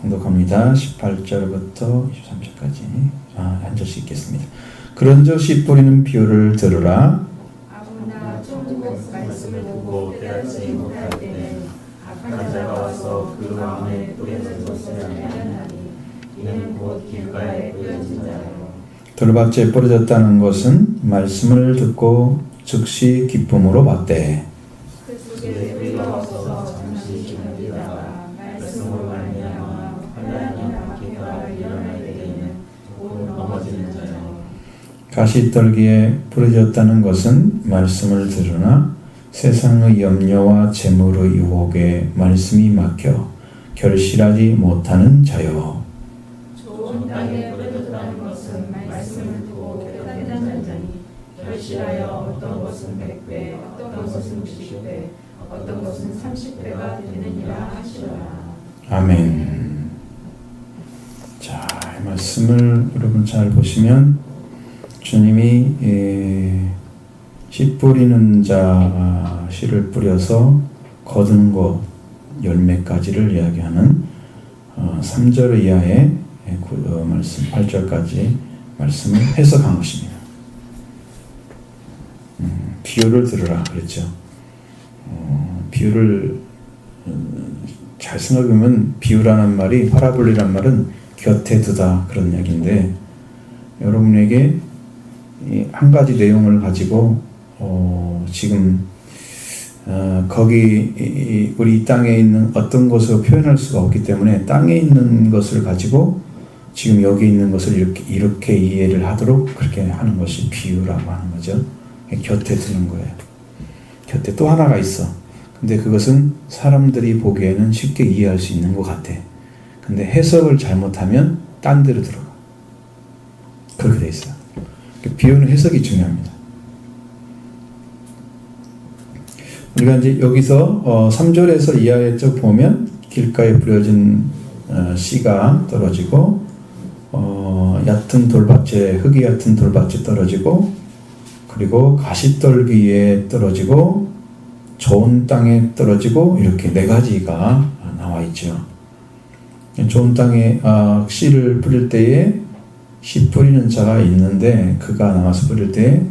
공독합니다. 18절부터 23절까지 한 절씩 읽겠습니다. 그런즉 씨 뿌리는 비유를 들으라. 아무나 천국 말씀을 듣고 깨닫지 못할 때는 악한 자가 와서 그 마음에 뿌려진 것을 알려나니 이는 곧 길가에 뿌려진 자요. 돌밭에 뿌려졌다는 것은 말씀을 듣고 즉시 기쁨으로 받되 그 속에 뿌리가 없어 잠시 기다리다가 말씀으로 말미암아 환난이나 박해가 일어날 때에는 곧 넘어지는 자요. 가시떨기에 뿌려졌다는 것은 말씀을 들으나 세상의 염려와 재물의 유혹에 말씀이 막혀 결실하지 못하는 자요. 좋은 땅에 뿌려졌다는 것은 말씀을 듣고 깨닫는 자니 결실하여 어떤 것은 100배, 어떤 것은 60배, 어떤 것은 30배가 되느니라 하시더라. 아멘. 자, 이 말씀을 여러분 잘 보시면 주님이 씨 뿌리는 자 씨를 뿌려서 거두는 것 열매까지를 이야기하는 3절 이하의 말씀 8절까지 말씀을 해석한 것입니다. 비유를 들으라 그랬죠. 비유를 잘 생각하면 비유라는 말이 파라볼이란 말은 곁에 두다 그런 이야기인데 여러분에게 한 가지 내용을 가지고 지금 거기 우리 이 땅에 있는 어떤 것으로 표현할 수가 없기 때문에 땅에 있는 것을 가지고 지금 여기 있는 것을 이렇게 이해를 하도록 그렇게 하는 것이 비유라고 하는 거죠. 곁에 두는 거예요. 곁에 또 하나가 있어. 근데 그것은 사람들이 보기에는 쉽게 이해할 수 있는 것 같아. 근데 해석을 잘못하면 딴 데로 들어가. 그렇게 돼 있어요. 비유는 해석이 중요합니다. 우리가 이제 여기서 3절에서 이하에 쭉 보면 길가에 뿌려진 씨가 떨어지고 얕은 돌밭에 흙이 얕은 돌밭에 떨어지고 그리고 가시떨기에 떨어지고 좋은 땅에 떨어지고 이렇게 네 가지가 나와 있죠. 좋은 땅에 씨를 뿌릴 때에 씨 뿌리는 자가 있는데 그가 나와서 뿌릴 때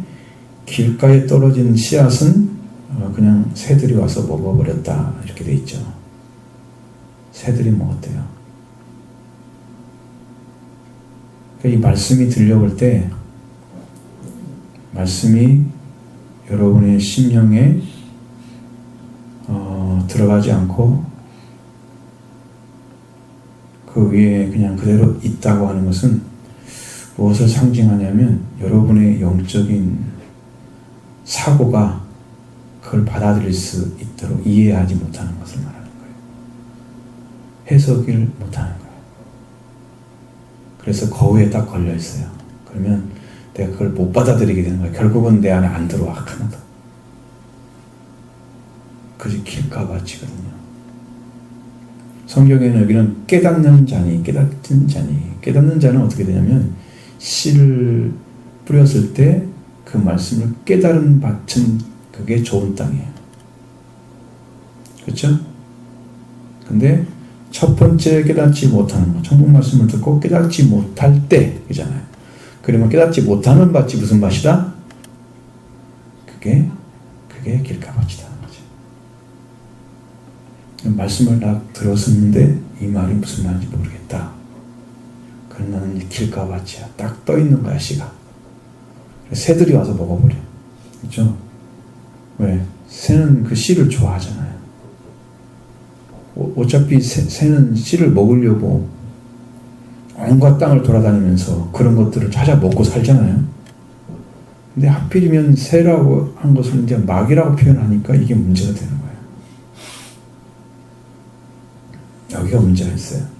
길가에 떨어진 씨앗은 그냥 새들이 와서 먹어버렸다 이렇게 돼 있죠. 새들이 먹었대요. 이 말씀이 들려올 때 말씀이 여러분의 심령에 들어가지 않고 그 위에 그냥 그대로 있다고 하는 것은 무엇을 상징하냐면 여러분의 영적인 사고가 그걸 받아들일 수 있도록 이해하지 못하는 것을 말하는 거예요. 해석을 못하는 거예요. 그래서 거기에 딱 걸려 있어요. 그러면 내가 그걸 못 받아들이게 되는 거예요. 결국은 내 안에 안 들어와 하나도. 그것이 길가밭이거든요. 성경에는 여기는 깨닫는 자니 깨닫는 자니 깨닫는 자는 어떻게 되냐면 씨를 뿌렸을 때 그 말씀을 깨달은 밭은 그게 좋은 땅이에요. 그렇죠? 근데 첫 번째 깨닫지 못하는 것, 천국 말씀을 듣고 깨닫지 못할 때 그잖아요. 그러면 깨닫지 못하는 밭이 무슨 밭이다? 그게 길가밭이다. 말씀을 딱 들었었는데 이 말이 무슨 말인지 모르겠다. 그럼 나는 길가밭이야. 딱 떠 있는 거야 씨가. 새들이 와서 먹어버려. 그렇죠? 왜? 새는 그 씨를 좋아하잖아요. 어차피 새는 씨를 먹으려고 온갖 땅을 돌아다니면서 그런 것들을 찾아 먹고 살잖아요. 근데 하필이면 새라고 한 것을 이제 막이라고 표현하니까 이게 문제가 되는 거예요. 여기가 문제가 있어요.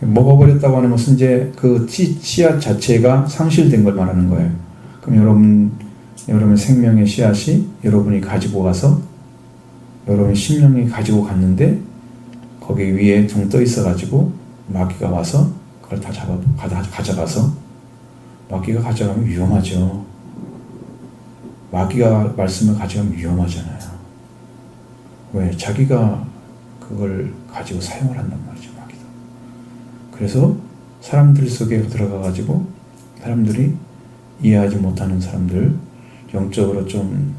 먹어버렸다고 하는 것은 이제 그 씨앗 자체가 상실된 걸 말하는 거예요. 그럼 여러분 생명의 씨앗이 여러분이 가지고 가서 여러분 심령이 가지고 갔는데 거기 위에 둥 떠 있어가지고 마귀가 와서 그걸 다 가져가서 마귀가 가져가면 위험하죠. 마귀가 말씀을 가져가면 위험하잖아요. 왜? 자기가 그걸 가지고 사용을 한단 말이죠, 마귀도. 그래서 사람들 속에 들어가가지고 사람들이 이해하지 못하는 사람들, 영적으로 좀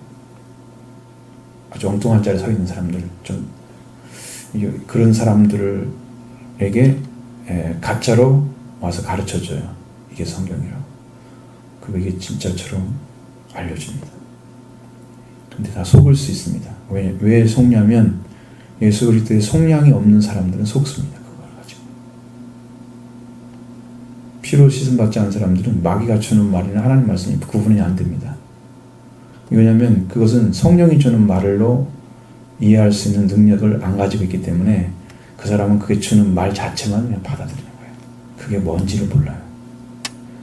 아주 엉뚱한 자리에 서 있는 사람들, 좀 그런 사람들에게 가짜로 와서 가르쳐줘요. 이게 성경이라고. 그리고 이게 진짜처럼 알려줍니다. 근데 다 속을 수 있습니다. 왜 속냐면 예수 그리스도의 속량이 없는 사람들은 속습니다. 그걸 가지고. 피로 씻음 받지 않은 사람들은 마귀가 주는 말이나 하나님 말씀이 구분이 안 됩니다. 왜냐하면 그것은 성령이 주는 말로 이해할 수 있는 능력을 안 가지고 있기 때문에 그 사람은 그게 주는 말 자체만 그냥 받아들이는 거예요. 그게 뭔지를 몰라요.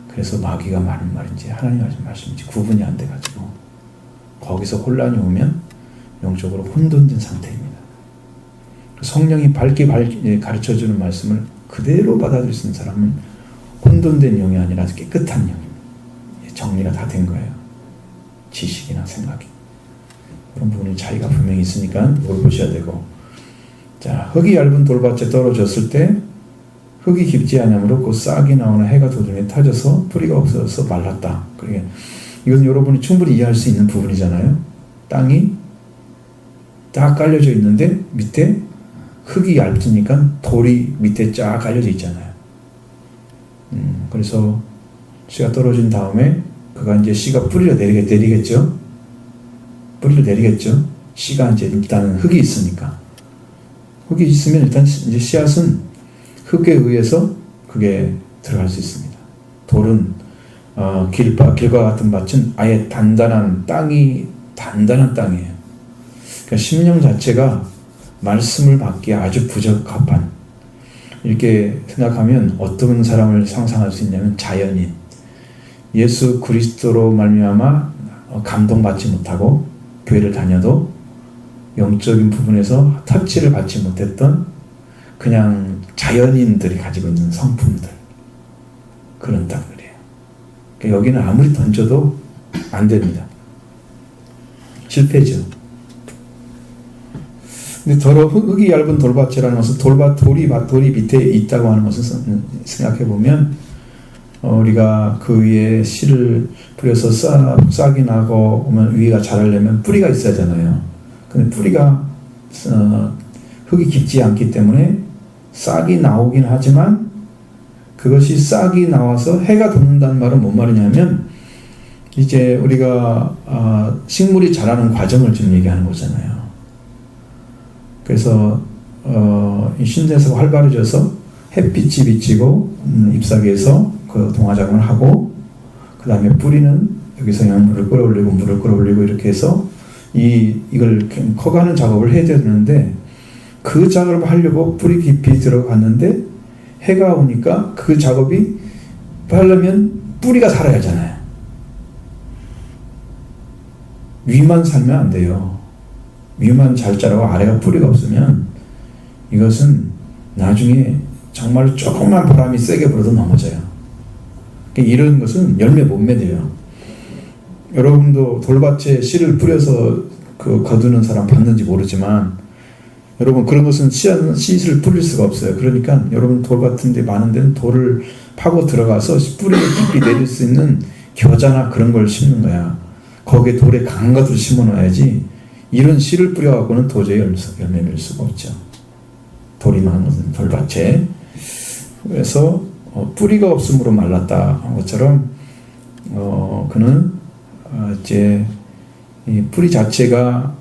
그래서 마귀가 말하는 말인지 하나님 하신 말씀인지 구분이 안 돼가지고 거기서 혼란이 오면 영적으로 혼돈된 상태입니다. 성령이 밝게 가르쳐주는 말씀을 그대로 받아들일 수 있는 사람은 혼돈된 영이 아니라 깨끗한 영입니다. 정리가 다 된 거예요. 지식이나 생각이. 그런 부분이 차이가 분명히 있으니까 이걸 보셔야 되고. 자, 흙이 얇은 돌밭에 떨어졌을 때 흙이 깊지 않으므로 그 싹이 나오는 해가 도중에 타져서 뿌리가 없어져서 말랐다. 그러니까 이건 여러분이 충분히 이해할 수 있는 부분이잖아요. 땅이 딱 깔려져 있는데 밑에 흙이 얇으니까 돌이 밑에 쫙 깔려져 있잖아요. 그래서 씨가 떨어진 다음에 그가 이제 씨가 뿌리를 내리겠죠. 뿌리를 내리겠죠. 씨가 이제 일단은 흙이 있으니까. 흙이 있으면 일단 이제 씨앗은 흙에 의해서 그게 들어갈 수 있습니다. 돌은 길과 같은 밭은 아예 단단한 땅이에요. 그러니까 심령 자체가 말씀을 받기에 아주 부적합한, 이렇게 생각하면 어떤 사람을 상상할 수 있냐면 자연인, 예수 그리스도로 말미암아 감동받지 못하고 교회를 다녀도 영적인 부분에서 터치를 받지 못했던 그냥 자연인들이 가지고 있는 성품들, 그런 땅들이에요. 그러니까 여기는 아무리 던져도 안 됩니다. 실패죠. 근데 흙이 얇은 돌밭이라는 것은 돌이 밑에 있다고 하는 것을 생각해 보면 우리가 그 위에 씨를 뿌려서 싹이 나고 오면 위가 자라려면 뿌리가 있어야 하잖아요. 근데 뿌리가 흙이 깊지 않기 때문에 싹이 나오긴 하지만 그것이 싹이 나와서 해가 돋는다는 말은 뭔 말이냐면 이제 우리가 식물이 자라는 과정을 좀 얘기하는 거잖아요. 그래서 이 신대에서 활발해져서 햇빛이 비치고 잎사귀에서 그 동화작용을 하고 그 다음에 뿌리는 여기서 그냥 물을 끌어올리고 이렇게 해서 이걸 커가는 작업을 해야 되는데 그 작업을 하려고 뿌리 깊이 들어갔는데 해가 오니까 그 작업이 하려면 뿌리가 살아야 하잖아요. 위만 살면 안 돼요. 위만 잘 자라고 아래가 뿌리가 없으면 이것은 나중에 정말 조금만 바람이 세게 불어도 넘어져요. 이런 것은 열매 못 맺어요. 여러분도 돌밭에 씨를 뿌려서 거두는 사람 봤는지 모르지만 여러분 그런 것은 씨를 뿌릴 수가 없어요. 그러니까 여러분 돌 같은 데 많은 데는 돌을 파고 들어가서 뿌리를 깊이 내릴 수 있는 겨자나 그런 걸 심는 거야. 거기에 돌에 강한 것들을 심어 놔야지 이런 씨를 뿌려갖고는 도저히 열매 맺을 수가 없죠. 돌이 많은 것은 돌밭에. 그래서 뿌리가 없음으로 말랐다 한 것처럼 그는 이제 이 뿌리 자체가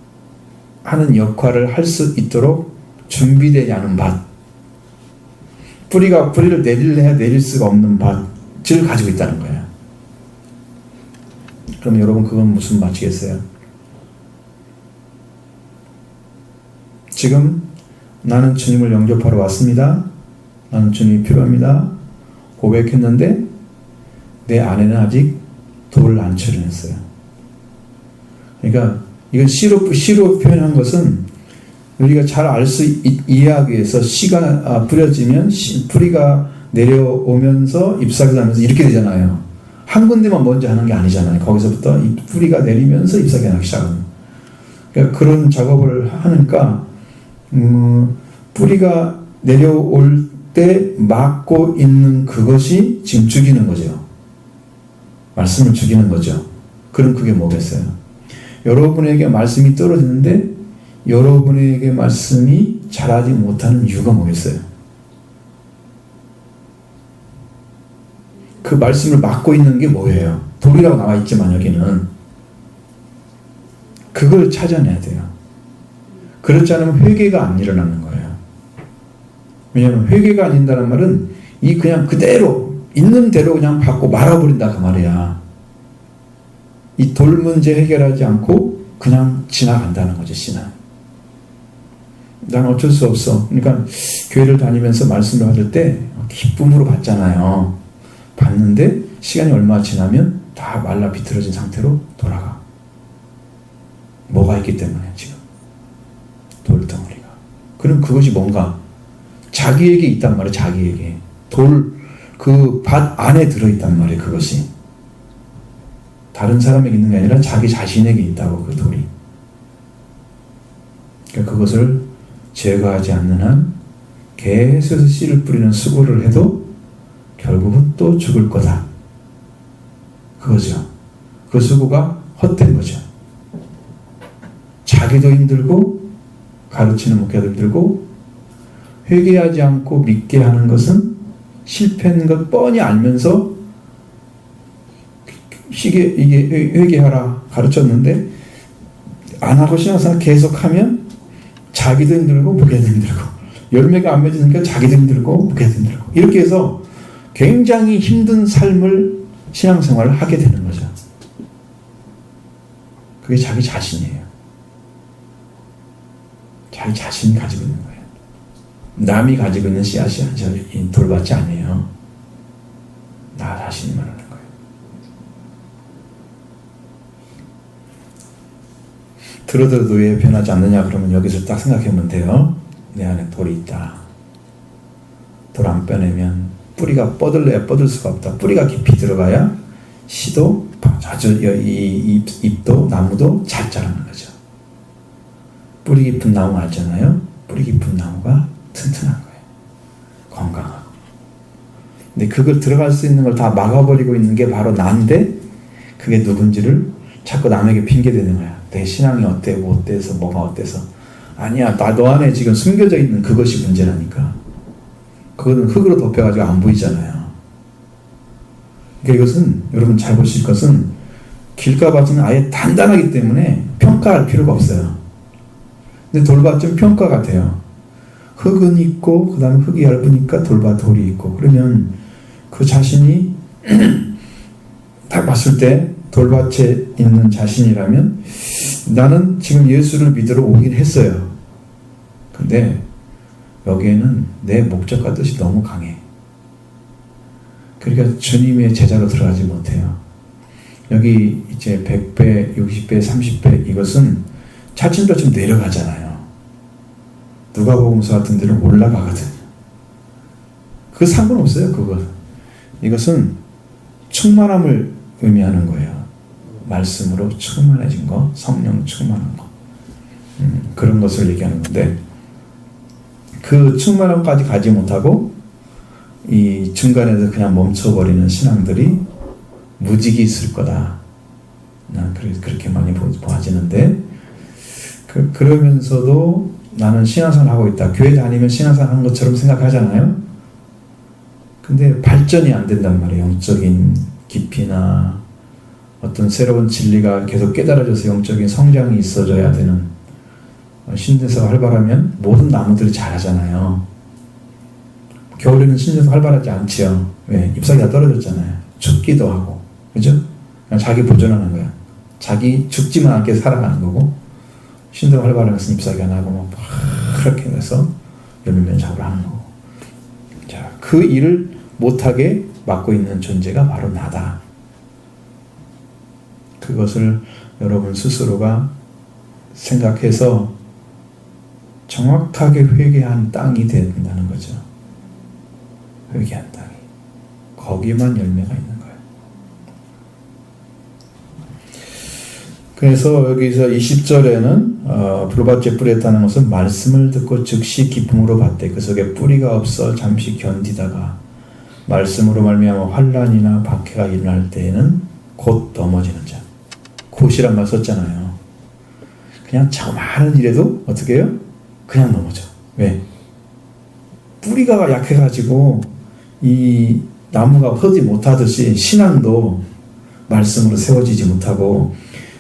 하는 역할을 할 수 있도록 준비되지 않은 밭, 뿌리를 내릴 수가 없는 밭을 가지고 있다는 거예요. 그럼 여러분 그건 무슨 밭이겠어요? 지금 나는 주님을 영접하러 왔습니다. 나는 주님이 필요합니다. 고백했는데 내 안에는 아직 돌을 안 처리했어요. 그러니까 이건 시로 표현한 것은 우리가 잘 알 수 이해하기 위해서 씨가 뿌려지면 뿌리가 내려오면서 잎사귀 나면서 이렇게 되잖아요. 한 군데만 먼저 하는 게 아니잖아요. 거기서부터 이 뿌리가 내리면서 잎사귀가 나기 시작합니다. 그러니까 그런 작업을 하니까 뿌리가 내려올 때 막고 있는 그것이 지금 죽이는 거죠. 말씀을 죽이는 거죠. 그럼 그게 뭐겠어요? 여러분에게 말씀이 떨어지는데 여러분에게 말씀이 자라지 못하는 이유가 뭐겠어요? 그 말씀을 막고 있는 게 뭐예요? 돌이라고 나와 있지만 여기는 그걸 찾아내야 돼요. 그렇지 않으면 회개가 안 일어나는 거예요. 왜냐하면 회개가 안 된다는 말은 이 그냥 그대로 있는 대로 그냥 받고 말아버린다 그 말이야. 이 돌 문제 해결하지 않고 그냥 지나간다는 거죠. 신앙. 난 어쩔 수 없어. 그러니까 교회를 다니면서 말씀을 받을 때 기쁨으로 받잖아요. 받는데 시간이 얼마 지나면 다 말라 비틀어진 상태로 돌아가. 뭐가 있기 때문에 지금 돌덩어리가. 그럼 그것이 뭔가 자기에게 있단 말이에요. 자기에게 그 밭 안에 들어있단 말이에요. 그것이 다른 사람에게 있는 게 아니라 자기 자신에게 있다고 그 돌이. 그러니까 그것을 제거하지 않는 한 계속해서 씨를 뿌리는 수고를 해도 결국은 또 죽을 거다. 그거죠. 그 수고가 헛된 거죠. 자기도 힘들고 가르치는 목회도 힘들고 회개하지 않고 믿게 하는 것은 실패인 것 뻔히 알면서 이게 회개하라 가르쳤는데 안 하고 신앙생활 계속하면 자기도 힘들고 목회도 힘들고 열매가 안 맺으니까 자기도 힘들고 목회도 힘들고 이렇게 해서 굉장히 힘든 삶을 신앙생활을 하게 되는 거죠. 그게 자기 자신이에요. 자기 자신이 가지고 있는 거예요. 남이 가지고 있는 씨앗이 돌밭이 아니에요. 나 자신이 말하는 거예요. 들어도 왜 변하지 않느냐 그러면 여기서 딱 생각해보면 돼요. 내 안에 돌이 있다. 돌 안 빼내면 뿌리가 뻗을래야 뻗을 수가 없다. 뿌리가 깊이 들어가야 씨도 아주 이 잎도 나무도 잘 자라는 거죠. 뿌리 깊은 나무 알잖아요. 뿌리 깊은 나무가 튼튼한 거예요. 건강하고. 근데 그걸 들어갈 수 있는 걸 다 막아버리고 있는 게 바로 나인데 그게 누군지를 자꾸 남에게 핑계대는 거야. 내 신앙이 어때고 어때서 뭐가 어때서. 아니야. 너 안에 지금 숨겨져 있는 그것이 문제라니까. 그거는 흙으로 덮여가지고 안 보이잖아요. 그러니까 이것은 여러분 잘 보실 것은 길가밭은 아예 단단하기 때문에 평가할 필요가 없어요. 근데 돌밭은 평가가 돼요. 흙은 있고 그 다음에 흙이 얇으니까 돌이 있고 그러면 그 자신이 딱 봤을 때 돌밭에 있는 자신이라면 나는 지금 예수를 믿으러 오긴 했어요. 근데 여기에는 내 목적과 뜻이 너무 강해. 그러니까 주님의 제자로 들어가지 못해요. 여기 이제 100배, 60배, 30배 이것은 차츰 좀 내려가잖아요. 누가복음서 같은 데는 올라가거든요. 그 상관없어요. 이것은 충만함을 의미하는 거예요. 말씀으로 충만해진 거, 성령 충만한 거. 그런 것을 얘기하는 건데 그 충만함까지 가지 못하고 이 중간에서 그냥 멈춰버리는 신앙들이 무직이 있을 거다. 난 그렇게 많이 보아지는데 그러면서도 나는 신앙생활 하고 있다. 교회 다니면 신앙생활 하는 것처럼 생각하잖아요. 근데 발전이 안 된단 말이에요. 영적인 깊이나 어떤 새로운 진리가 계속 깨달아져서 영적인 성장이 있어져야 되는 신대사가 활발하면 모든 나무들이 자라잖아요. 겨울에는 신대사가 활발하지 않지요. 왜? 잎사귀 다 떨어졌잖아요. 죽기도 하고. 그죠? 그냥 자기 보존하는 거야. 자기 죽지만 않게 살아가는 거고 신대가 활발한 것은 잎사귀가 나고 막 그렇게 해서 열매 작업을 하는 거고. 자, 그 일을 못하게 막고 있는 존재가 바로 나다. 그것을 여러분 스스로가 생각해서 정확하게 회개한 땅이 된다는 거죠. 회개한 땅이. 거기만 열매가 있는 거예요. 그래서 여기서 20절에는 불밭에 뿌렸다는 것은 말씀을 듣고 즉시 기쁨으로 받되 그 속에 뿌리가 없어 잠시 견디다가 말씀으로 말미암아 환난이나 박해가 일어날 때에는 곧 넘어지는 자. 곧이란 말 썼잖아요. 그냥 자그마한 일에도 어떻게 해요? 그냥 넘어져. 왜? 뿌리가 약해가지고 이 나무가 허지 못하듯이 신앙도 말씀으로 세워지지 못하고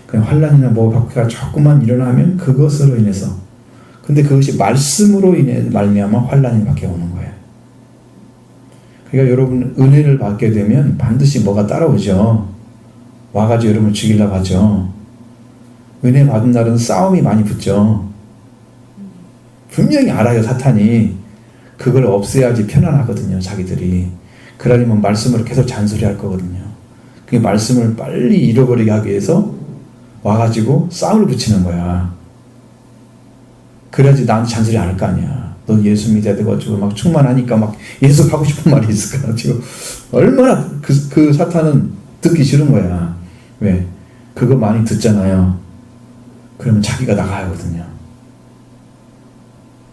그냥 환난이나 뭐 박해가 조금만 일어나면 그것으로 인해서, 근데 그것이 말씀으로 인해 말미암아 환난이 박해가 오는 거예요. 그러니까 여러분 은혜를 받게 되면 반드시 뭐가 따라오죠. 와가지고 여러분을 죽이려고 하죠. 은혜 받은 날은 싸움이 많이 붙죠. 분명히 알아요. 사탄이 그걸 없애야지 편안하거든요. 자기들이. 그러려면 말씀으로 계속 잔소리할 거거든요. 그 말씀을 빨리 잃어버리게 하기 위해서 와가지고 싸움을 붙이는 거야. 그래야지 나한테 잔소리 안 할 거 아니야. 너 예수 믿어야 되고 막 충만하니까 막 예수 하고 싶은 말이 있을 거야. 지금 얼마나 그 사탄은 듣기 싫은 거야. 왜? 그거 많이 듣잖아요. 그러면 자기가 나가야 하거든요.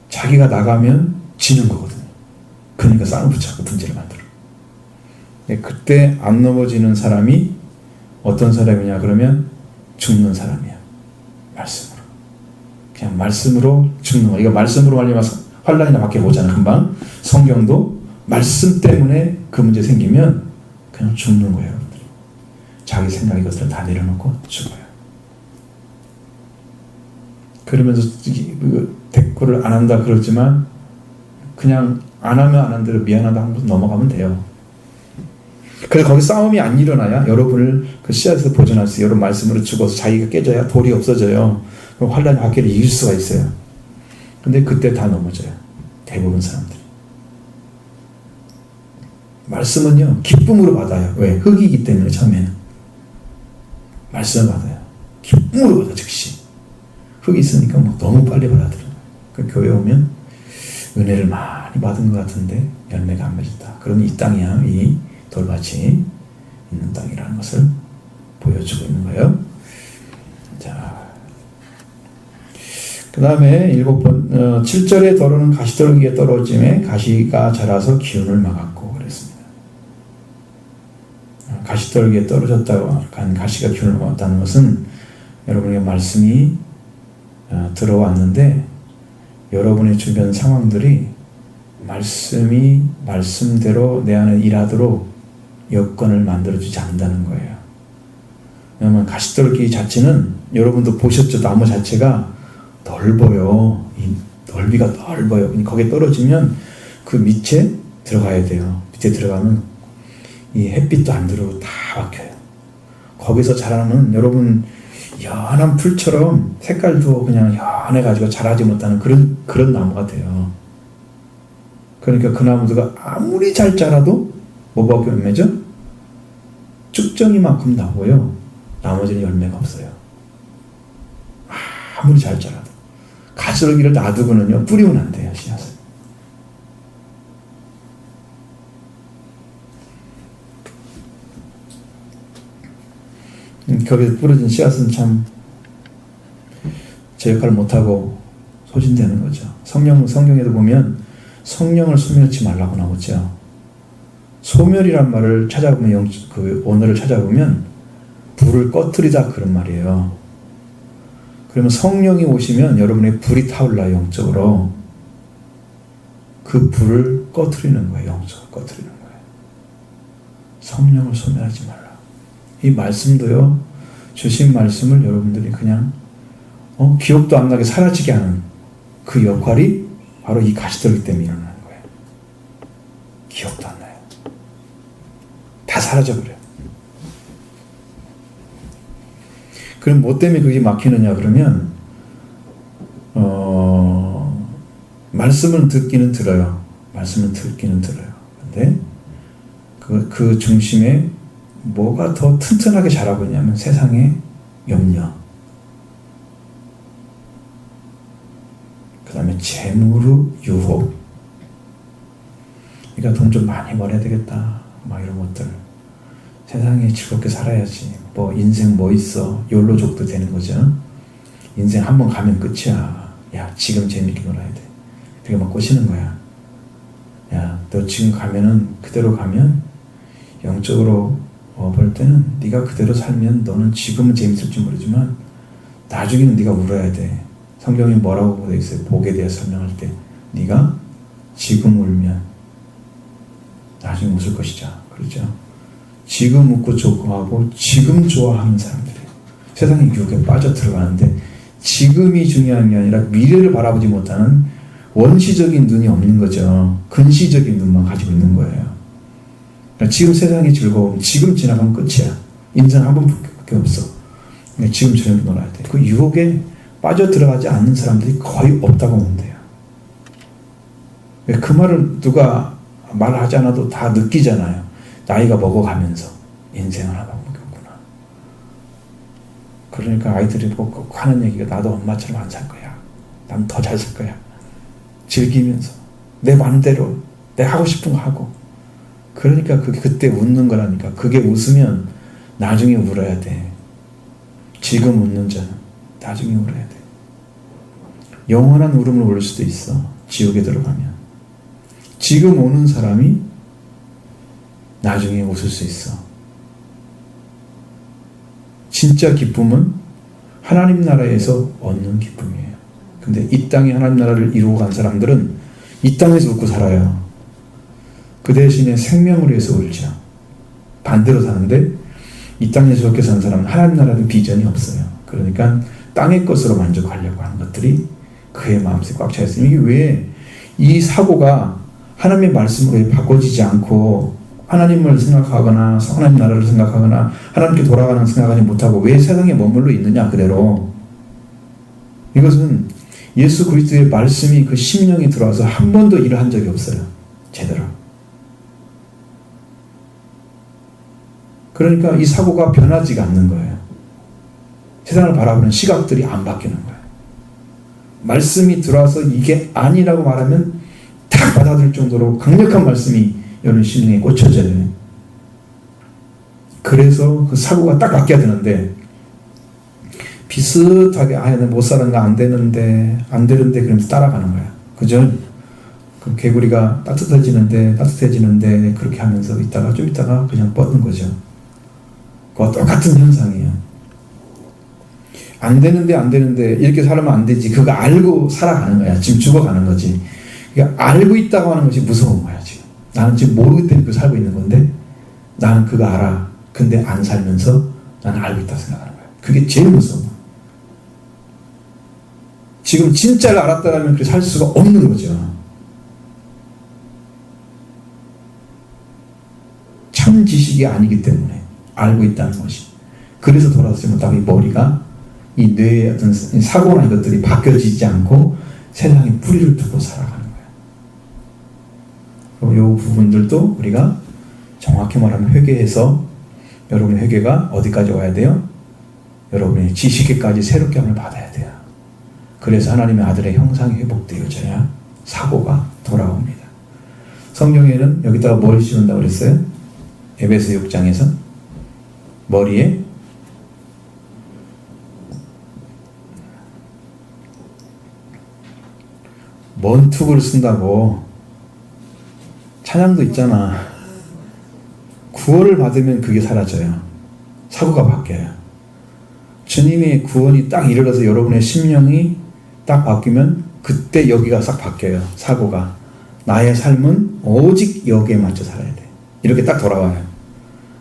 자기가 나가면 지는 거거든요. 그러니까 싸움을 붙여서 문제를 만들어. 그때 안 넘어지는 사람이 어떤 사람이냐 그러면 죽는 사람이야. 말씀으로. 그냥 말씀으로 죽는 거. 이거 말씀으로 말미암아 환난이나 밖에 오잖아. 금방. 성경도 말씀 때문에 그 문제 생기면 그냥 죽는 거예요. 여러분들. 자기 생각 이것들을 다 내려놓고 죽어요. 그러면서 대꾸를 안 한다 그러지만 그냥 안 하면 안 한 대로 미안하다 하면서 넘어가면 돼요. 그래서 거기 싸움이 안 일어나야 여러분을 그 씨앗에서 보존할 수 있어요. 여러분 말씀으로 죽어서 자기가 깨져야 돌이 없어져요. 그럼 환난 박해를 이길 수가 있어요. 근데 그때 다 넘어져요. 대부분 사람들이. 말씀은요 기쁨으로 받아요. 왜? 흙이기 때문에 처음에는. 말씀을 받아요. 기쁨으로 받아 즉시. 흙이 있으니까 뭐 너무 빨리 받아들여요. 그 교회 오면 은혜를 많이 받은 것 같은데 열매가 안 맺었다. 그러면 이 땅이야. 이 돌밭이 있는 땅이라는 것을 보여주고 있는 거예요. 자, 그 다음에 7절에 더러는 가시떨기에 떨어짐에 가시가 자라서 기운을 막았고 그랬습니다. 가시떨기에 떨어졌다고 한 가시가 기운을 막았다는 것은 여러분의 말씀이 들어왔는데 여러분의 주변 상황들이 말씀이 말씀대로 내 안에 일하도록 여건을 만들어주지 않는다는 거예요. 왜냐하면 가시떨기 자체는 여러분도 보셨죠. 나무 자체가 넓어요. 이 넓이가 넓어요. 거기에 떨어지면 그 밑에 들어가야 돼요. 밑에 들어가면 이 햇빛도 안 들어오고 다 막혀요. 거기서 자라는 여러분 연한 풀처럼 색깔도 그냥 연해가지고 자라지 못하는 그런 나무가 돼요. 그러니까 그 나무가 아무리 잘 자라도 뭐밖에 못 맺어? 쭉정이만큼 나고요. 나머지는 열매가 없어요. 아무리 잘 자라도. 가시떨기를 놔두고는요, 뿌리면 안 돼요, 씨앗을. 거기서 뿌려진 씨앗은 참 제 역할을 못하고 소진되는 거죠. 성경에도 보면 성령을 소멸치 말라고 나오죠. 소멸이란 말을 찾아보면 그 원어를 찾아보면 불을 꺼뜨리다 그런 말이에요. 그러면 성령이 오시면 여러분의 불이 타올라요. 영적으로. 그 불을 꺼뜨리는 거예요. 영적으로 꺼뜨리는 거예요. 성령을 소멸하지 말라. 이 말씀도요. 주신 말씀을 여러분들이 그냥 기억도 안 나게 사라지게 하는 그 역할이 바로 이 가시떨기 때문에 일어나는 거예요. 기억도 안 나요. 다 사라져버려요. 그럼 뭐 때문에 그게 막히느냐 그러면 말씀을 듣기는 들어요. 말씀을 듣기는 들어요. 근데 그 중심에 뭐가 더 튼튼하게 자라고 있냐면 세상의 염려, 그 다음에 재물의 유혹, 그러니까 돈 좀 많이 벌어야 되겠다 막 이런 것들, 세상에 즐겁게 살아야지. 뭐 인생 뭐 있어. 욜로족도 되는 거죠. 인생 한번 가면 끝이야. 야, 지금 재밌게 놀아야 돼. 그게 막 꼬시는 거야. 야, 너 지금 가면은, 그대로 가면 영적으로 볼 때는 네가 그대로 살면 너는 지금은 재밌을지 모르지만 나중에는 네가 울어야 돼. 성경에 뭐라고 되어 있어요? 복에 대해 설명할 때 네가 지금 울면 나중에 웃을 것이죠. 그렇죠? 지금 웃고 좋아하고 지금 좋아하는 사람들이에요. 세상의 유혹에 빠져 들어가는데 지금이 중요한 게 아니라 미래를 바라보지 못하는 원시적인 눈이 없는 거죠. 근시적인 눈만 가지고 있는 거예요. 그러니까 지금 세상의 즐거움, 지금 지나가면 끝이야. 인생 한 번밖에 없어. 그러니까 지금 저녁 놀아야 돼. 그 유혹에 빠져 들어가지 않는 사람들이 거의 없다고 보면 돼요. 그 말을 누가 말하지 않아도 다 느끼잖아요. 나이가 먹어가면서 인생을 하나밖에 없구나. 그러니까 아이들이 꼭 하는 얘기가 나도 엄마처럼 안 살 거야. 난 더 잘 살 거야. 즐기면서 내 마음대로 내 하고 싶은 거 하고. 그러니까 그게 그때 웃는 거라니까. 그게 웃으면 나중에 울어야 돼. 지금 웃는 자는 나중에 울어야 돼. 영원한 울음을 울 수도 있어. 지옥에 들어가면. 지금 우는 사람이 나중에 웃을 수 있어. 진짜 기쁨은 하나님 나라에서 얻는 기쁨이에요. 근데 이 땅에 하나님 나라를 이루고 간 사람들은 이 땅에서 웃고 살아요. 그 대신에 생명을 위해서 울죠. 반대로 사는데 이 땅에서 그렇게 사는 사람은 하나님 나라의 비전이 없어요. 그러니까 땅의 것으로 만족하려고 하는 것들이 그의 마음속에 꽉 차 있어요. 이게 왜 이 사고가 하나님의 말씀으로 바꿔지지 않고 하나님을 생각하거나 하나님 나라를 생각하거나 하나님께 돌아가는 생각하지 못하고 왜 세상에 머물러 있느냐 그대로. 이것은 예수 그리스도의 말씀이 그 심령에 들어와서 한 번도 일을 한 적이 없어요. 제대로. 그러니까 이 사고가 변하지가 않는 거예요. 세상을 바라보는 시각들이 안 바뀌는 거예요. 말씀이 들어와서 이게 아니라고 말하면 딱 받아들일 정도로 강력한 말씀이 여러분 심령에 꽂혀져요. 그래서 그 사고가 딱 바뀌어야 되는데 비슷하게 나 못 사는 거 안 되는데 그러면서 따라가는 거야. 그죠? 그 개구리가 따뜻해지는데 그렇게 하면서 좀 있다가 그냥 뻗는 거죠. 그와 똑같은 현상이에요. 안 되는데 이렇게 살면 안 되지. 그거 알고 살아가는 거야. 지금 죽어가는 거지. 그러니까 알고 있다고 하는 것이 무서운 거야. 지금 나는 지금 모르기 때문에 그 살고 있는 건데 나는 그거 알아. 근데 안 살면서 나는 알고 있다고 생각하는 거야. 그게 제일 무서워. 지금 진짜를 알았다면 그렇게 살 수가 없는 거죠. 참 지식이 아니기 때문에 알고 있다는 것이. 그래서 돌아서지 못하고 이 머리가 이 뇌의 어떤 사고나 이것들이 바뀌어지지 않고 세상에 뿌리를 두고 살아가는 거예요. 이 부분들도 우리가 정확히 말하면 회개해서 여러분의 회개가 어디까지 와야 돼요? 여러분의 지식에까지 새롭게 함을 받아야 돼요. 그래서 하나님의 아들의 형상이 회복되어져야 사고가 돌아옵니다. 성경에는 여기다가 뭘 씌운다고 그랬어요? 에베소 6장에서 머리에 먼툭을 쓴다고. 찬양도 있잖아. 구원을 받으면 그게 사라져요. 사고가 바뀌어요. 주님의 구원이 딱 이르러서 여러분의 심령이 딱 바뀌면 그때 여기가 싹 바뀌어요. 사고가. 나의 삶은 오직 여기에 맞춰 살아야 돼. 이렇게 딱 돌아와요.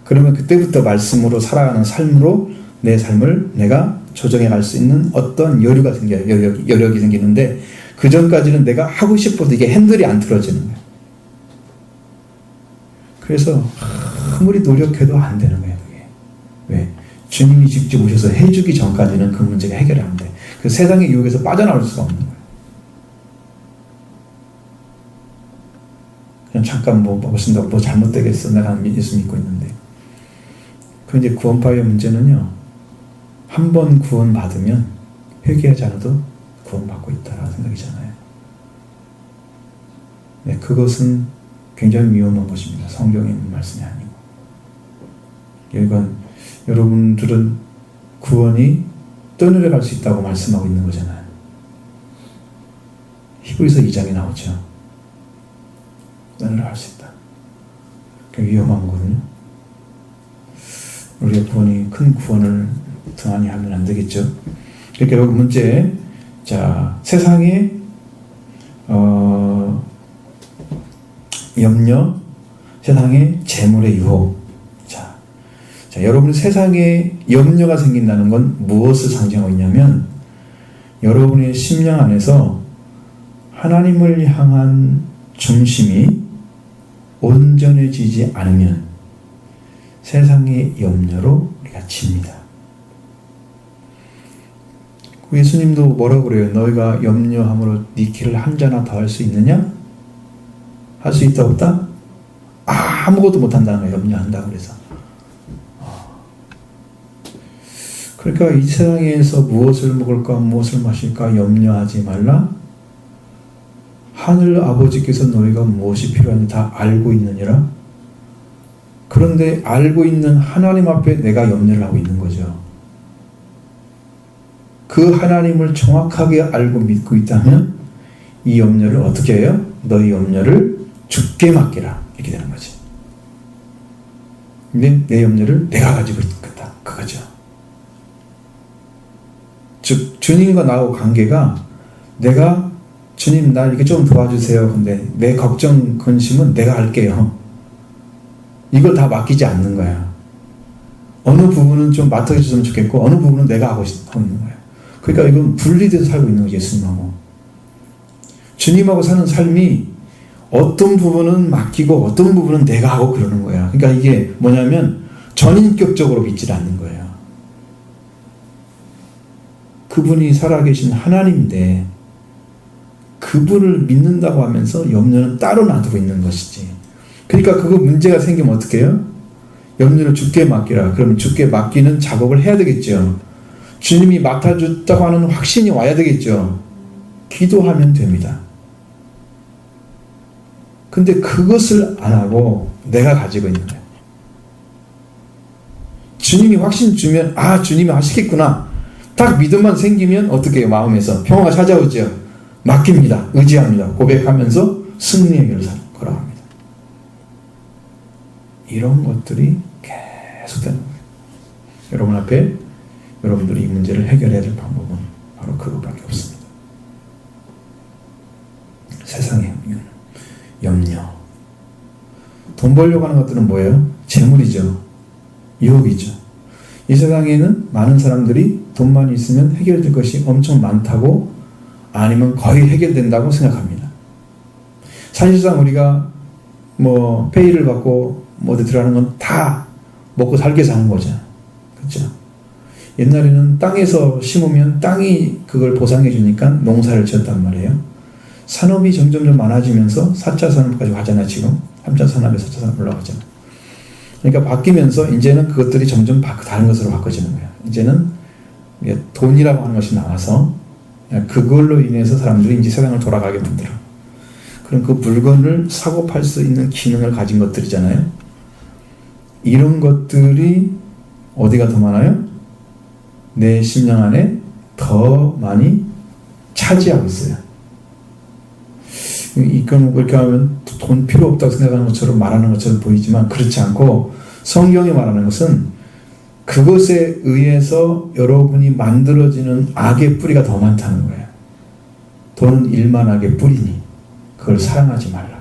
그러면 그때부터 말씀으로 살아가는 삶으로 내 삶을 내가 조정해 갈 수 있는 어떤 여력이 생기는데 그 전까지는 내가 하고 싶어도 이게 핸들이 안 틀어지는 거예요. 그래서 아무리 노력해도 안 되는 거예요. 그게. 왜? 주님이 직접 오셔서 해주기 전까지는 그 문제가 해결이 안 돼. 그 세상의 유혹에서 빠져나올 수가 없는 거예요. 그냥 잠깐 쓴다고 뭐 잘못되겠어. 내가 예수 믿고 있는데. 그 이제 구원파의 문제는요. 한 번 구원 받으면 회개하지 않아도 구원받고 있다라는 생각이잖아요. 네, 그것은 굉장히 위험한 것입니다. 성경에 있는 말씀이 아니고. 이건 여러분들은 구원이 떠내려갈 수 있다고 말씀하고 있는 거잖아요. 히브리서 2장에 나오죠. 떠내려갈 수 있다. 위험한 거거든요. 우리의 구원이 큰 구원을 등한히 하면 안 되겠죠. 그러니까 여기 문제, 자, 세상의 염려, 세상의 재물의 유혹. 자, 여러분 세상에 염려가 생긴다는 건 무엇을 상징하고 있냐면 여러분의 심령 안에서 하나님을 향한 중심이 온전해지지 않으면 세상의 염려로 우리가 집니다. 예수님도 뭐라고 그래요? 너희가 염려함으로 네 길을 한 자나 더 할 수 있느냐? 할 수 있다 없다? 아무것도 못한다는 거예요. 염려한다 그래서. 그러니까 이 세상에서 무엇을 먹을까 무엇을 마실까 염려하지 말라. 하늘 아버지께서 너희가 무엇이 필요한지 다 알고 있느니라. 그런데 알고 있는 하나님 앞에 내가 염려를 하고 있는 거죠. 그 하나님을 정확하게 알고 믿고 있다면 이 염려를 어떻게 해요? 너희 염려를 주께 맡기라. 이렇게 되는 거지. 근데 내 염려를 내가 가지고 있겠다. 그거죠. 즉 주님과 나하고 관계가 내가 주님 나 이렇게 좀 도와주세요. 근데 내 걱정 근심은 내가 할게요. 이걸 다 맡기지 않는 거야. 어느 부분은 좀 맡아주셨으면 좋겠고 어느 부분은 내가 하고 있는 거야. 그러니까 이건 분리돼서 살고 있는 거죠. 예수님하고. 주님하고 사는 삶이 어떤 부분은 맡기고 어떤 부분은 내가 하고 그러는 거야. 그러니까 이게 뭐냐면 전인격적으로 믿지 않는 거예요. 그분이 살아계신 하나님인데 그분을 믿는다고 하면서 염려는 따로 놔두고 있는 것이지. 그러니까 그거 문제가 생기면 어떻게 해요? 염려를 주께 맡기라. 그러면 주께 맡기는 작업을 해야 되겠죠. 주님이 맡아줬다고 하는 확신이 와야 되겠죠. 기도하면 됩니다. 근데 그것을 안 하고 내가 가지고 있는 거예요. 주님이 확신 주면 주님이 하시겠구나. 딱 믿음만 생기면 어떻게 해요? 마음에서 평화가 찾아오죠. 맡깁니다. 의지합니다. 고백하면서 승리의 길을 걸어갑니다. 이런 것들이 계속되는 거예요. 여러분 앞에 여러분들이 이 문제를 해결해야 될 방법은 바로 그것밖에 없습니다. 세상의 염려. 돈 벌려고 하는 것들은 뭐예요? 재물이죠. 유혹이죠. 이 세상에는 많은 사람들이 돈만 있으면 해결될 것이 엄청 많다고 아니면 거의 해결된다고 생각합니다. 사실상 우리가 페이를 받고 어디 들어가는 건 다 먹고 살기 위해서 하는 거죠. 그렇죠? 옛날에는 땅에서 심으면 땅이 그걸 보상해 주니까 농사를 지었단 말이에요. 산업이 점점 많아지면서 4차 산업까지 가잖아요. 지금 3차 산업에 4차 산업 올라가잖아요. 그러니까 바뀌면서 이제는 그것들이 점점 다른 것으로 바꿔지는 거예요. 이제는 돈이라고 하는 것이 나와서 그걸로 인해서 사람들이 이제 세상을 돌아가게 만들어. 그럼 그 물건을 사고 팔 수 있는 기능을 가진 것들이잖아요. 이런 것들이 어디가 더 많아요? 내 심령 안에 더 많이 차지하고 있어요. 이건 그렇게 하면 돈 필요 없다고 생각하는 것처럼 말하는 것처럼 보이지만 그렇지 않고 성경이 말하는 것은 그것에 의해서 여러분이 만들어지는 악의 뿌리가 더 많다는 거예요. 돈은 일만하게 뿌리니 그걸 사랑하지 말라.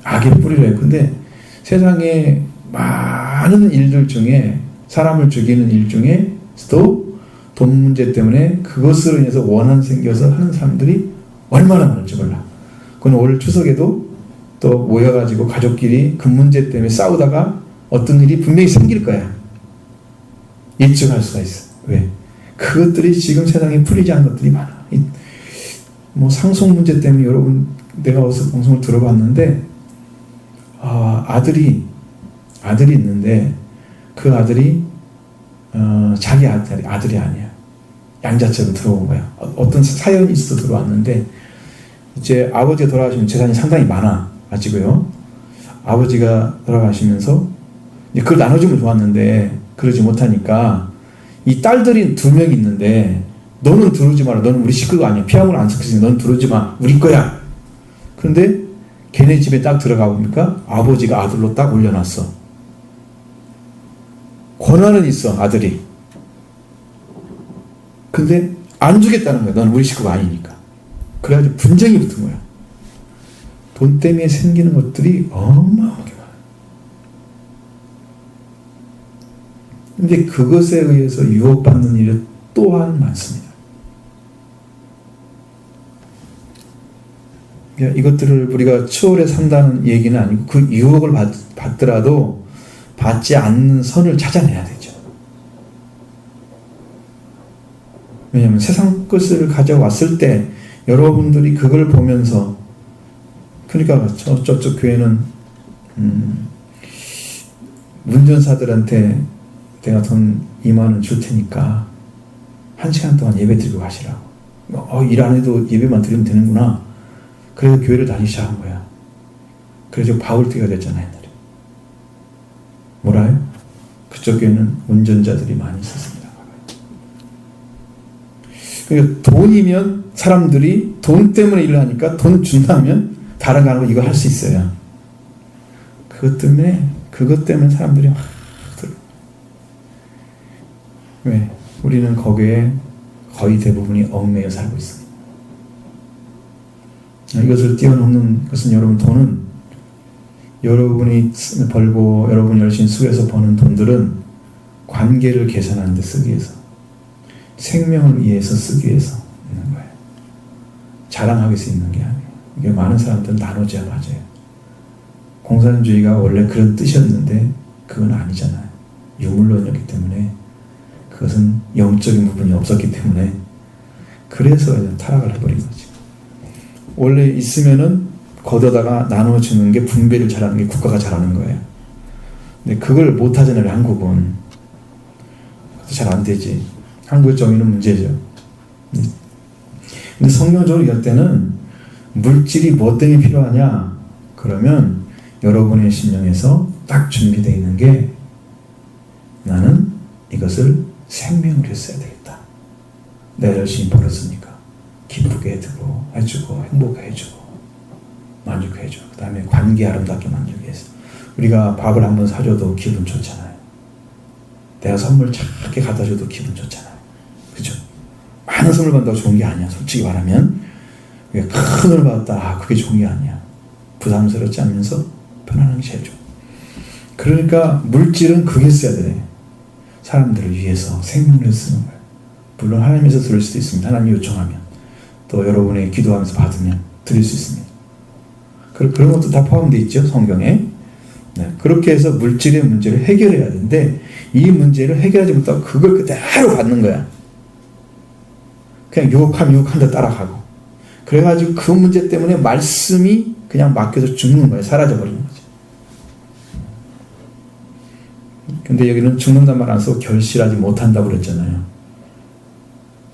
악의 뿌리래요. 근데 세상에 많은 일들 중에 사람을 죽이는 일 중에도 돈 문제 때문에 그것으로 인해서 원한 생겨서 하는 사람들이 얼마나 많을지 몰라. 그건 올 추석에도 또 모여가지고 가족끼리 그 문제 때문에 싸우다가 어떤 일이 분명히 생길 거야. 예측할 수가 있어. 왜? 그것들이 지금 세상에 풀리지 않은 것들이 많아. 상속 문제 때문에 여러분 내가 어디서 방송을 들어봤는데 아들이 있는데 그 아들이 자기 아들이 아니야. 양자처럼 들어온 거야. 어떤 사연이 있어서 들어왔는데 이제 아버지가 돌아가시면 재산이 상당히 많아 가지고요. 아버지가 돌아가시면서 이제 그걸 나눠주면 좋았는데 그러지 못하니까 이 딸들이 2명 있는데 너는 들어오지 마라. 너는 우리 식구가 아니야. 피아노를 안 섞였으니 너는 들어오지 마. 우리 거야. 그런데 걔네 집에 딱 들어가 보니까 아버지가 아들로 딱 올려놨어. 권한은 있어, 아들이. 근데 안 주겠다는 거야. 넌 우리 식구가 아니니까. 그래가지고 분쟁이 붙은 거야. 돈 때문에 생기는 것들이 어마어마하게 많아요. 근데 그것에 의해서 유혹받는 일이 또한 많습니다. 이것들을 우리가 추월해 산다는 얘기는 아니고 그 유혹을 받더라도 받지 않는 선을 찾아내야 되죠. 왜냐하면 세상 것을 가져왔을 때 여러분들이 그걸 보면서 그러니까 저쪽 교회는 운전사들한테 내가 돈 2만 원 줄 테니까 1시간 동안 예배 드리고 가시라고. 일 안 해도 예배만 드리면 되는구나. 그래서 교회를 다니기 시작한 거야. 그래서 바울띠가 됐잖아 옛날에. 뭐라요? 그쪽 교회는 운전자들이 많이 있었습니다. 그러니까 돈이면 사람들이 돈 때문에 일을 하니까 돈 준다면 다른 거 하고 이거 할 수 있어요. 그것 때문에 사람들이 막 왜? 우리는 거기에 거의 대부분이 얽매여 살고 있습니다. 이것을 뛰어넘는 것은 여러분 돈은 여러분이 벌고 여러분이 열심히 수고해서 버는 돈들은 관계를 개선하는 데 쓰기 위해서 생명을 위해서 쓰기 위해서 있는 거예요. 자랑하기 위해서 있는 게 아니에요. 이게 많은 사람들은 나눠줘야 맞아요. 공산주의가 원래 그런 뜻이었는데 그건 아니잖아요. 유물론이었기 때문에 그것은 영적인 부분이 없었기 때문에 그래서 타락을 해버린 거지. 원래 있으면은 걷어다가 나눠주는 게 분배를 잘하는 게 국가가 잘하는 거예요. 근데 그걸 못하잖아요, 한국은. 잘 안 되지. 한국의 정의는 문제죠. 근데 성경적으로 이럴 때는 물질이 뭐 때문에 필요하냐? 그러면 여러분의 심령에서 딱 준비되어 있는 게 나는 이것을 생명으로 했어야 되겠다. 내가 열심히 벌었으니까 기쁘게 해주고 행복해 해주고 만족해 해주고 그 다음에 관계 아름답게 만들기 위해서 우리가 밥을 한번 사줘도 기분 좋잖아요. 내가 선물 작게 갖다 줘도 기분 좋잖아요. 그죠? 많은 선물 받는다고 좋은 게 아니야. 솔직히 말하면 큰 선물 받았다. 그게 좋은 게 아니야. 부담스럽지 않으면서 편안한 게 제일 좋아. 그러니까 물질은 그게 써야 돼. 사람들을 위해서 생명을 쓰는 거예요. 물론 하나님에서 들을 수도 있습니다. 하나님 요청하면 또 여러분의 기도하면서 받으면 드릴 수 있습니다. 그런 것도 다 포함되어 있죠. 성경에. 네, 그렇게 해서 물질의 문제를 해결해야 되는데 이 문제를 해결하지 못하고 그걸 그대로 받는 거야. 그냥 유혹한 데 따라가고 그래가지고 그 문제 때문에 말씀이 그냥 맡겨서 죽는 거예요. 사라져버리는 거죠. 근데 여기는 죽는단 말 안 쓰고 결실하지 못한다고 그랬잖아요.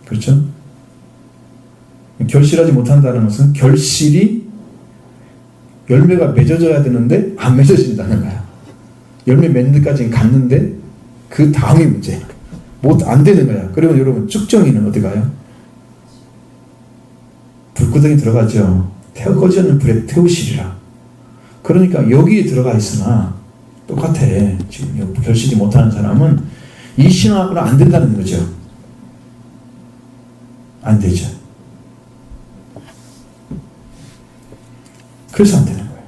그렇죠? 결실하지 못한다는 것은 결실이 열매가 맺어져야 되는데 안 맺어진다는 거야. 열매 맺는 데까지 갔는데 그 다음이 문제. 안 되는 거야. 그러면 여러분 쭉정이는 어디 가요? 불구덩이 들어가죠. 꺼지 않는 불에 태우시리라. 그러니까 여기에 들어가 있으나 똑같아. 지금 결실이 못하는 사람은 이 신앙으로 안 된다는 거죠. 안 되죠. 그래서 안 되는 거예요.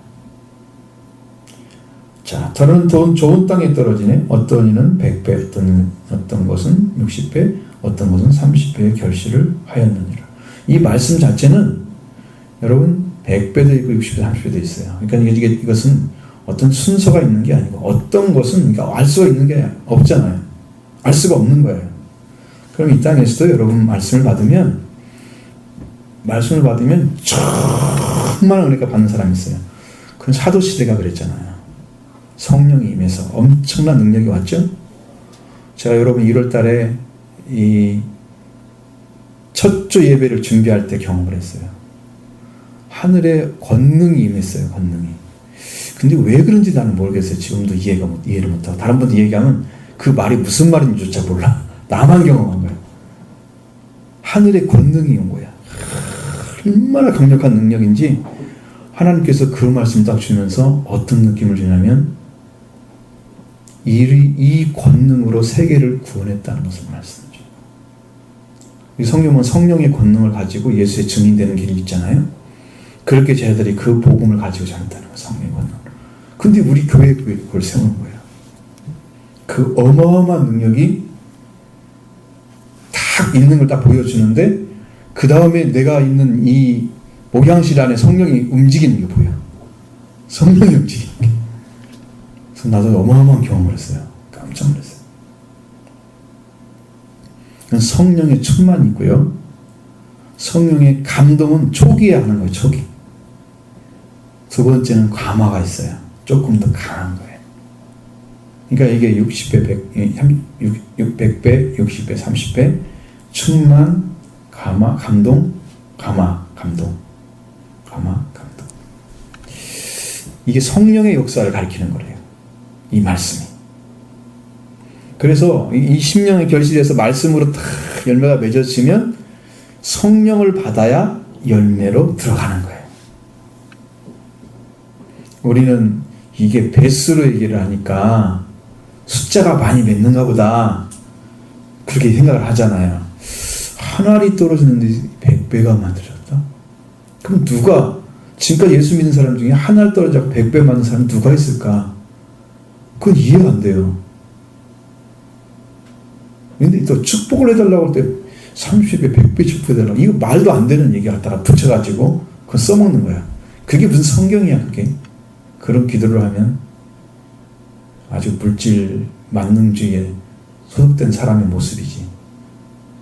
자, 저는 돈 좋은 땅에 떨어지네. 어떤 이는 100배, 어떤 것은 60배, 어떤 것은 30배의 결실을 하였느니라. 이 말씀 자체는 여러분 100배도 있고 60배, 30배도 있어요. 그러니까 이것은 어떤 순서가 있는 게 아니고 어떤 것은 그러니까 알 수가 있는 게 없잖아요. 알 수가 없는 거예요. 그럼 이 땅에서도 여러분 말씀을 받으면 정말 은혜가 받는 사람이 있어요. 그건 사도시대가 그랬잖아요. 성령이 임해서 엄청난 능력이 왔죠. 제가 여러분 1월 달에 이 첫 주 예배를 준비할 때 경험을 했어요. 하늘에 권능이 임했어요. 권능이. 근데 왜 그런지 나는 모르겠어요. 지금도 이해를 못하고. 다른 분들 얘기하면 그 말이 무슨 말인지조차 몰라. 나만 경험한 거야. 하늘의 권능이 온 거야. 얼마나 강력한 능력인지 하나님께서 그 말씀 딱 주면서 어떤 느낌을 주냐면 이 권능으로 세계를 구원했다는 것을 말씀해줘요. 이 성경은 성령의 권능을 가지고 예수의 증인되는 길이 있잖아요. 그렇게 저희들이 그 복음을 가지고 잘했다는 거예요. 성령의 권능. 근데 우리 교회에 그걸 세우는 거예요. 그 어마어마한 능력이 딱 있는 걸 딱 보여주는데 그 다음에 내가 있는 이 목양실 안에 성령이 움직이는 게 보여. 성령이 움직이는 게. 그래서 나도 어마어마한 경험을 했어요. 깜짝 놀랐어요. 성령의 충만이 있고요. 성령의 감동은 초기에 하는 거예요. 초기. 두 번째는 감화가 있어요. 조금 더 강한 거예요. 그러니까 이게 60배, 100배, 60배, 30배 충만, 감화, 감동, 감화, 감동, 감화, 감동. 이게 성령의 역사를 가리키는 거예요. 이 말씀이. 그래서 이 심령의 결실에서 말씀으로 탁 열매가 맺어지면 성령을 받아야 열매로 들어가는 거예요. 우리는 이게 배수로 얘기를 하니까 숫자가 많이 맺는가 보다 그렇게 생각을 하잖아요. 한 알이 떨어지는데 100배가 만들어졌다? 그럼 누가 지금까지 예수 믿는 사람 중에 한 알 떨어져서 100배 만든 사람 누가 있을까? 그건 이해가 안 돼요. 근데 또 축복을 해달라고 할 때 30배, 100배 축복해달라고 이거 말도 안 되는 얘기 갖다가 붙여가지고 그건 써먹는 거야. 그게 무슨 성경이야 그게. 그런 기도를 하면 아주 물질 만능주의에 소속된 사람의 모습이지.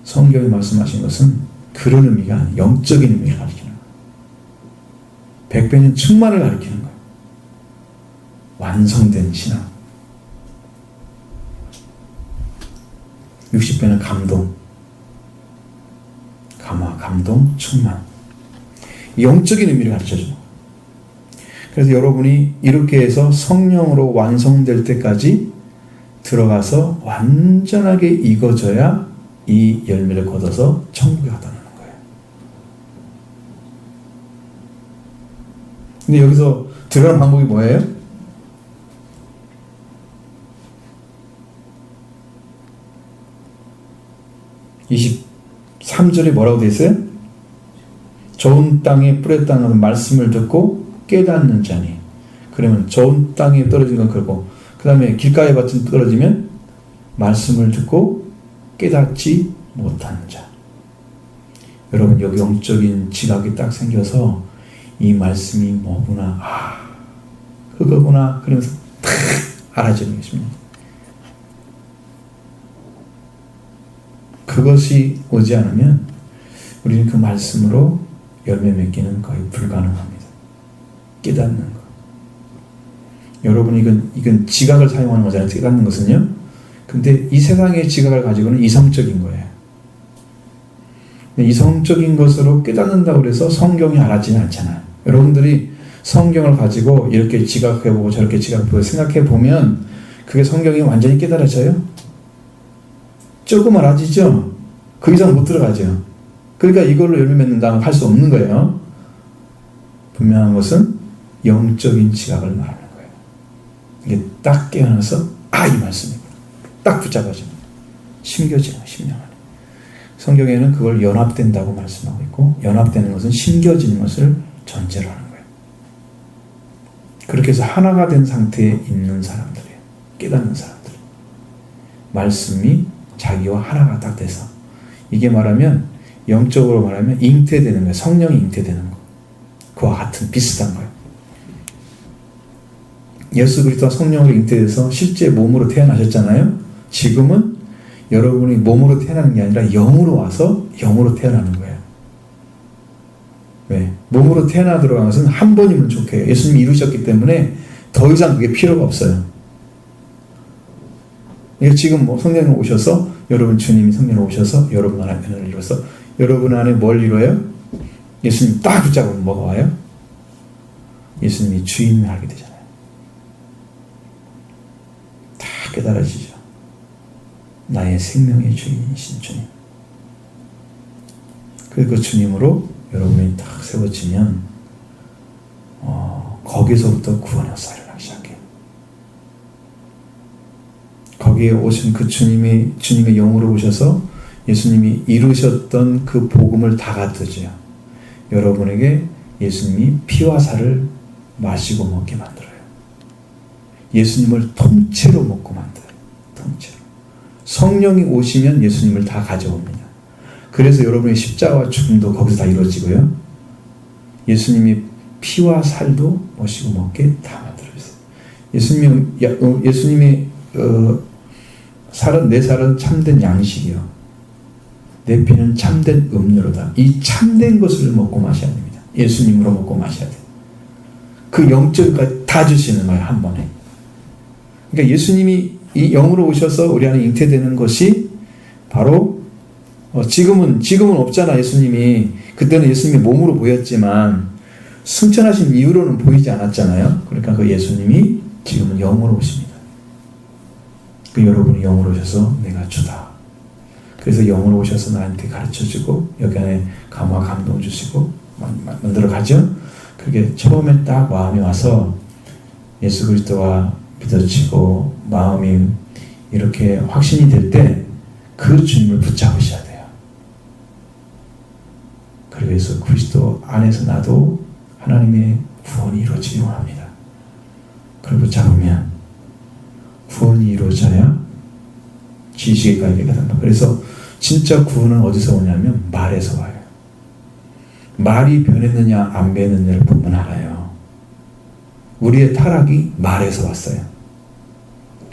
성경이 말씀하신 것은 그런 의미가 아니라 영적인 의미를 가리키는 거예요. 100배는 충만을 가리키는 거예요. 완성된 신앙. 60배는 감동, 감화, 감동, 충만. 영적인 의미를 가르쳐줘요. 그래서 여러분이 이렇게 해서 성령으로 완성될 때까지 들어가서 완전하게 익어져야 이 열매를 거둬서 천국에 가다는 거예요. 근데 여기서 들어가는 방법이 뭐예요? (23절에) 뭐라고 되어 있어요? 좋은 땅에 뿌렸다는 말씀을 듣고 깨닫는 자니. 그러면 좋은 땅에 떨어진 건 그렇고, 그 다음에 길가에 밭은 떨어지면 말씀을 듣고 깨닫지 못하는 자. 여러분 여기 영적인 지각이 딱 생겨서 이 말씀이 뭐구나, 그거구나 그러면서 탁 알아지는 것입니다. 그것이 오지 않으면 우리는 그 말씀으로 열매 맺기는 거의 불가능합니다. 깨닫는 것. 여러분 이건 지각을 사용하는 거잖아요. 깨닫는 것은요. 근데 이 세상의 지각을 가지고는 이성적인 거예요. 이성적인 것으로 깨닫는다고 해서 성경이 알아지는 않잖아요. 여러분들이 성경을 가지고 이렇게 지각해보고 저렇게 지각해보고 생각해보면 그게 성경이 완전히 깨달아져요? 조금 알아지죠? 그 이상 못 들어가죠. 그러니까 이걸로 열매 맺는다면 할 수 없는 거예요. 분명한 것은 영적인 지각을 말하는 거예요. 이게 딱 깨어나서 이 말씀이구나. 딱 붙잡아지는 거예요. 심겨지는 심령 안에. 성경에는 그걸 연합된다고 말씀하고 있고, 연합되는 것은 심겨지는 것을 전제로 하는 거예요. 그렇게 해서 하나가 된 상태에 있는 사람들이에요. 깨닫는 사람들. 말씀이 자기와 하나가 딱 돼서, 이게 말하면 영적으로 말하면 잉태되는 거예요. 성령이 잉태되는 거. 그와 같은 비슷한 거예요. 예수 그리스도가 성령으로 잉태돼서 실제 몸으로 태어나셨잖아요. 지금은 여러분이 몸으로 태어나는 게 아니라 영으로 와서 영으로 태어나는 거예요. 왜? 몸으로 태어나 들어간 것은 한 번이면 좋게 예수님이 이루셨기 때문에 더 이상 그게 필요가 없어요. 지금 성령이 오셔서 여러분 주님이 성령으로 오셔서 여러분 안에 은혜를 이루어서 여러분 안에 뭘 이루어요? 예수님 딱 붙잡으면 뭐가 와요? 예수님이 주인을 하게 되잖아요. 깨달아지죠. 나의 생명의 주인이신 주님. 그 주님으로 여러분이 딱 세워지면 거기서부터 구원의 역사를 하기 시작해요. 거기에 오신 그 주님의 영으로 오셔서 예수님이 이루셨던 그 복음을 다 갖춰줘요. 여러분에게 예수님이 피와 살을 마시고 먹게 만들어요. 예수님을 통째로 먹고 만들어요. 통째로. 성령이 오시면 예수님을 다 가져옵니다. 그래서 여러분의 십자가와 죽음도 거기서 다 이루어지고요. 예수님이 피와 살도 모시고 먹게 다 만들어졌어요. 예수님의 살은, 내 살은 참된 양식이요. 내 피는 참된 음료로다. 이 참된 것을 먹고 마셔야 됩니다. 예수님으로 먹고 마셔야 돼요. 그 영적까지 다 주시는 거예요, 한 번에. 그러니까 예수님이 이 영으로 오셔서 우리 안에 잉태되는 것이 바로 지금은 없잖아. 예수님이 그때는 예수님이 몸으로 보였지만 승천하신 이후로는 보이지 않았잖아요. 그러니까 그 예수님이 지금은 영으로 오십니다. 그 여러분이 영으로 오셔서 내가 주다. 그래서 영으로 오셔서 나한테 가르쳐주고 여기 안에 감화 감동 주시고 만들어 가죠. 그게 처음에 딱 마음이 와서 예수 그리스도와 믿어지고 마음이 이렇게 확신이 될 때 그 주님을 붙잡으셔야 돼요. 그리고 예수 그리스도 안에서 나도 하나님의 구원이 이루어지기 원합니다. 그걸 붙잡으면 구원이 이루어져야 지식에 가게 된다. 그래서 진짜 구원은 어디서 오냐면 말에서 와요. 말이 변했느냐 안 변했느냐를 보면 알아요. 우리의 타락이 말에서 왔어요.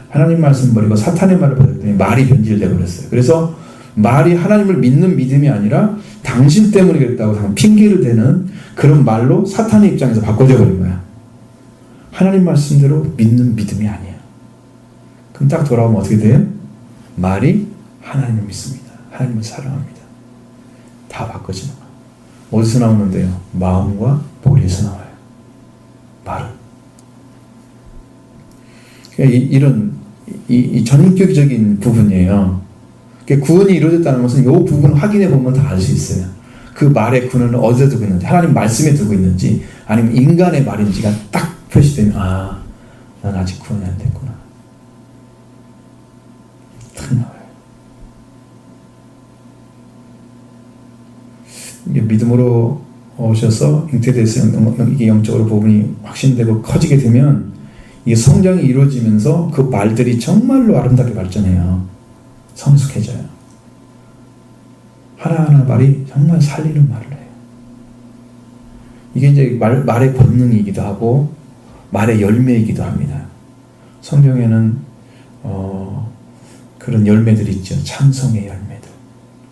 하나님 말씀 버리고 사탄의 말을 버렸더니 말이 변질되어 버렸어요. 그래서 말이 하나님을 믿는 믿음이 아니라 당신 때문에 그랬다고 핑계를 대는 그런 말로 사탄의 입장에서 바꿔져 버린 거야. 하나님 말씀대로 믿는 믿음이 아니야. 그럼 딱 돌아오면 어떻게 돼요? 말이 하나님을 믿습니다. 하나님을 사랑합니다. 다 바꿔지는 거야. 어디서 나오는데요? 마음과 머리에서 나와요. 말은. 이런 전인격적인 부분이에요. 구원이 이루어졌다는 것은 이 부분 확인해 보면 다 알 수 있어요. 그 말의 근원을 어디에 두고 있는지, 하나님 말씀에 두고 있는지, 아니면 인간의 말인지가 딱 표시되면, 난 아직 구원이 안 됐구나. 딱 나와요. 이게 믿음으로 오셔서 잉태돼서 이게 영적으로 부분이 확신되고 커지게 되면 이게 성장이 이루어지면서 그 말들이 정말로 아름답게 발전해요. 성숙해져요. 하나하나 말이 정말 살리는 말을 해요. 이게 이제 말의 본능이기도 하고 말의 열매이기도 합니다. 성경에는 그런 열매들이 있죠. 찬송의 열매들,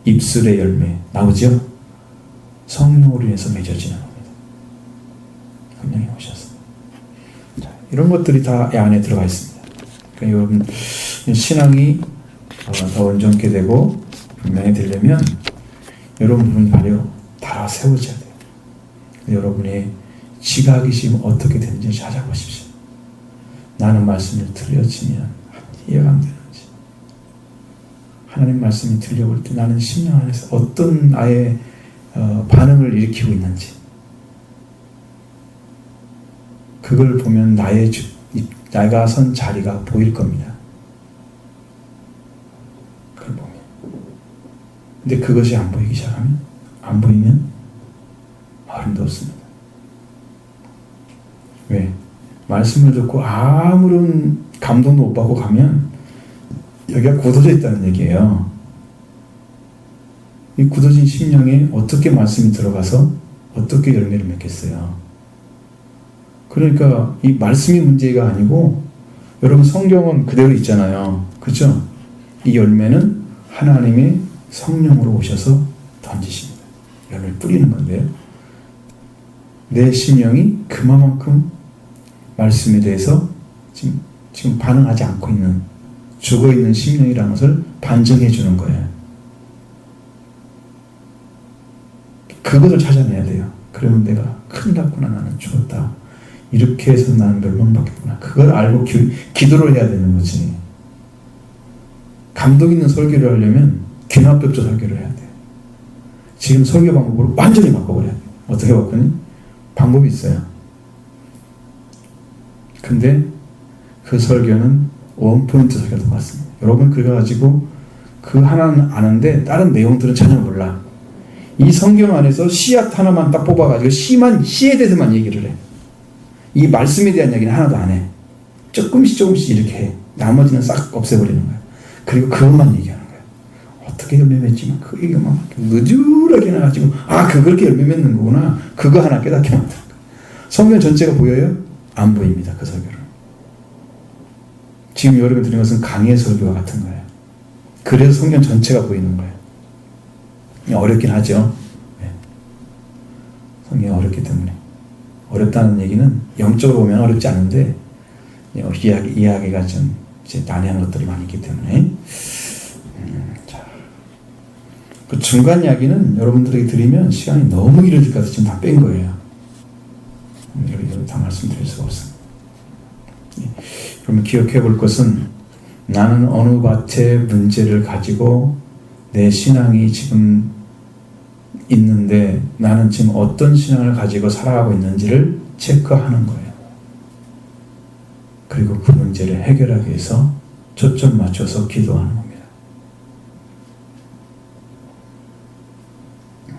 입술의 열매 나오죠. 성령으로 인해서 맺어지는 겁니다. 성령이 오셔서. 자, 이런 것들이 다 이 안에 들어가 있습니다. 그러니까 여러분 신앙이 더 온전케 되고 분명히 되려면 여러분 부분이 바로 다 세워져야 돼요. 여러분의 지각이 지금 어떻게 되는지 찾아보십시오. 나는 말씀을 들려지면 이해가 안 되는지, 하나님 말씀이 들려올 때 나는 심령 안에서 어떤 나의 반응을 일으키고 있는지, 그걸 보면 내가 선 자리가 보일 겁니다. 그걸 보면. 근데 그것이 안 보이기 시작하면, 안 보이면 어림없습니다. 왜? 말씀을 듣고 아무런 감동도 못 받고 가면 여기가 굳어져 있다는 얘기예요. 이 굳어진 심령에 어떻게 말씀이 들어가서 어떻게 열매를 맺겠어요? 그러니까 이 말씀이 문제가 아니고, 여러분 성경은 그대로 있잖아요. 그렇죠? 이 열매는 하나님의 성령으로 오셔서 던지십니다. 열매를 뿌리는 건데요. 내 심령이 그만큼 말씀에 대해서 지금 반응하지 않고 있는, 죽어있는 심령이라는 것을 반증해 주는 거예요. 그것을 찾아내야 돼요. 그러면 내가 큰일 났구나, 나는 죽었다, 이렇게 해서 나는 멸망받겠구나, 그걸 알고 기도를 해야 되는 거지. 감동 있는 설교를 하려면 귀납법조 설교를 해야 돼요. 지금 설교 방법으로 완전히 바꿔버려야 돼요. 어떻게 바꾸니? 방법이 있어요. 근데 그 설교는 원포인트 설교가 똑같습니다. 여러분 그래가지고 그 하나는 아는데 다른 내용들은 전혀 몰라. 이 성경 안에서 씨앗 하나만 딱 뽑아가지고 씨에 대해서만 얘기를 해. 이 말씀에 대한 이야기는 하나도 안 해. 조금씩 이렇게 해. 나머지는 싹 없애버리는 거야. 그리고 그것만 얘기하는 거야. 어떻게 열매 맺지만 그 얘기만 느줄하게 나가지고 그렇게 열매 맺는 거구나. 그거 하나 깨닫게 만드는 거야. 성경 전체가 보여요? 안 보입니다. 그 설교를. 지금 여러분이 들은 것은 강의 설교와 같은 거예요. 그래서 성경 전체가 보이는 거예요. 어렵긴 하죠. 네. 성경이 어렵기 때문에. 어렵다는 얘기는 영적으로 보면 어렵지 않은데 이야기가 좀 난해한 것들이 많이 있기 때문에. 자, 그 중간 이야기는 여러분들에게 드리면 시간이 너무 길어질 것 같아서 지금 다 뺀 거예요. 여기 다 말씀드릴 수가 없습니다. 그러면 기억해 볼 것은 나는 어느 밭의 문제를 가지고 내 신앙이 지금 있는데 나는 지금 어떤 신앙을 가지고 살아가고 있는지를 체크하는 거예요. 그리고 그 문제를 해결하기 위해서 초점 맞춰서 기도하는 겁니다.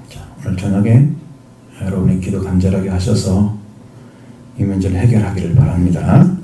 자, 오늘 저녁에 여러분이 기도 간절하게 하셔서 이 문제를 해결하기를 바랍니다.